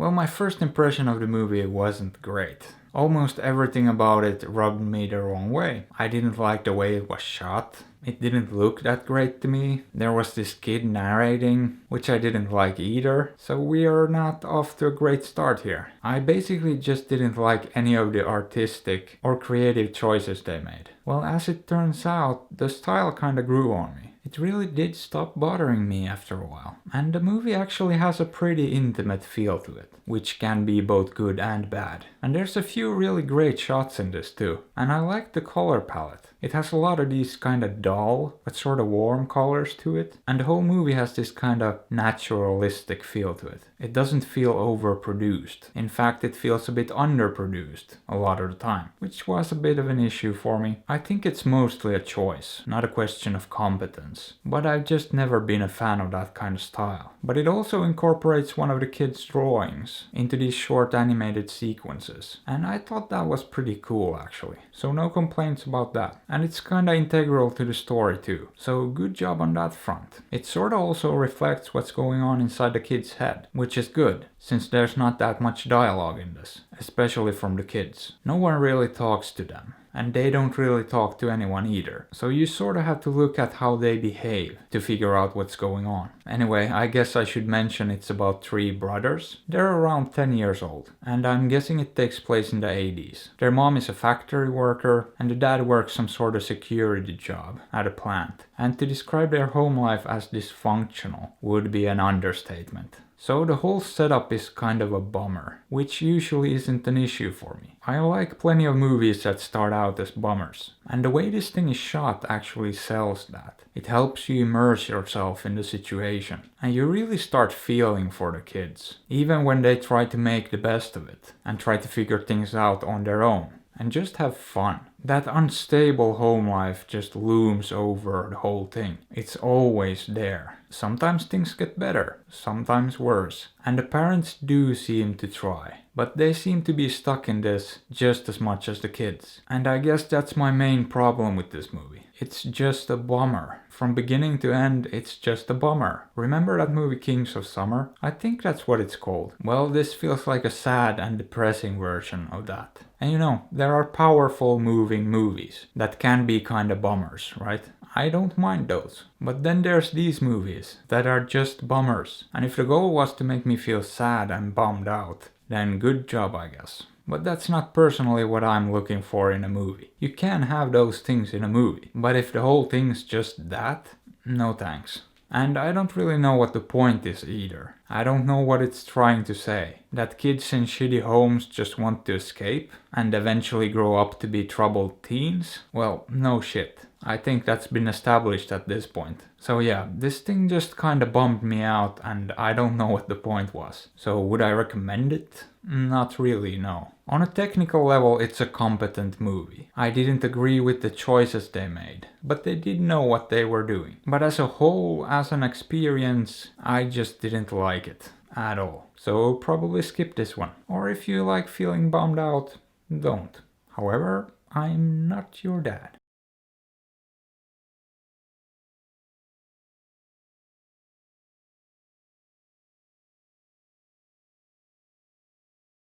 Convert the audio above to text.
Well, my first impression of the movie wasn't great. Almost everything about it rubbed me the wrong way. I didn't like the way it was shot. It didn't look that great to me. There was this kid narrating, which I didn't like either. So we are not off to a great start here. I basically just didn't like any of the artistic or creative choices they made. Well, as it turns out, the style kinda grew on me. It really did stop bothering me after a while. And the movie actually has a pretty intimate feel to it, which can be both good and bad. And there's a few really great shots in this too. And I like the color palette. It has a lot of these kind of dull, but sort of warm colors to it. And the whole movie has this kind of naturalistic feel to it. It doesn't feel overproduced. In fact, it feels a bit underproduced a lot of the time, which was a bit of an issue for me. I think it's mostly a choice, not a question of competence. But I've just never been a fan of that kind of style. But it also incorporates one of the kids' drawings into these short animated sequences. And I thought that was pretty cool actually. So no complaints about that. And it's kinda integral to the story too. So good job on that front. It sorta also reflects what's going on inside the kid's head, which is good, since there's not that much dialogue in this, especially from the kids. No one really talks to them. And they don't really talk to anyone either. So you sorta have to look at how they behave to figure out what's going on. Anyway, I guess I should mention it's about 3 brothers. They're around 10 years old, and I'm guessing it takes place in the 80s. Their mom is a factory worker, and the dad works some sort of security job at a plant. And to describe their home life as dysfunctional would be an understatement. So the whole setup is kind of a bummer, which usually isn't an issue for me. I like plenty of movies that start out as bummers, and the way this thing is shot actually sells that. It helps you immerse yourself in the situation, and you really start feeling for the kids, even when they try to make the best of it, and try to figure things out on their own, and just have fun. That unstable home life just looms over the whole thing. It's always there. Sometimes things get better, sometimes worse, and the parents do seem to try. But they seem to be stuck in this just as much as the kids. And I guess that's my main problem with this movie. It's just a bummer. From beginning to end, it's just a bummer. Remember that movie Kings of Summer? I think that's what it's called. Well, this feels like a sad and depressing version of that. And you know, there are powerful moving movies that can be kinda bummers, right? I don't mind those. But then there's these movies that are just bummers. And if the goal was to make me feel sad and bummed out, then good job, I guess. But that's not personally what I'm looking for in a movie. You can have those things in a movie, but if the whole thing's just that, no thanks. And I don't really know what the point is either. I don't know what it's trying to say. That kids in shitty homes just want to escape and eventually grow up to be troubled teens? Well, no shit. I think that's been established at this point. So yeah, this thing just kinda bummed me out and I don't know what the point was. So would I recommend it? Not really, no. On a technical level, it's a competent movie. I didn't agree with the choices they made, but they did know what they were doing. But as a whole, as an experience, I just didn't like it at all. So probably skip this one. Or if you like feeling bummed out, don't. However, I'm not your dad.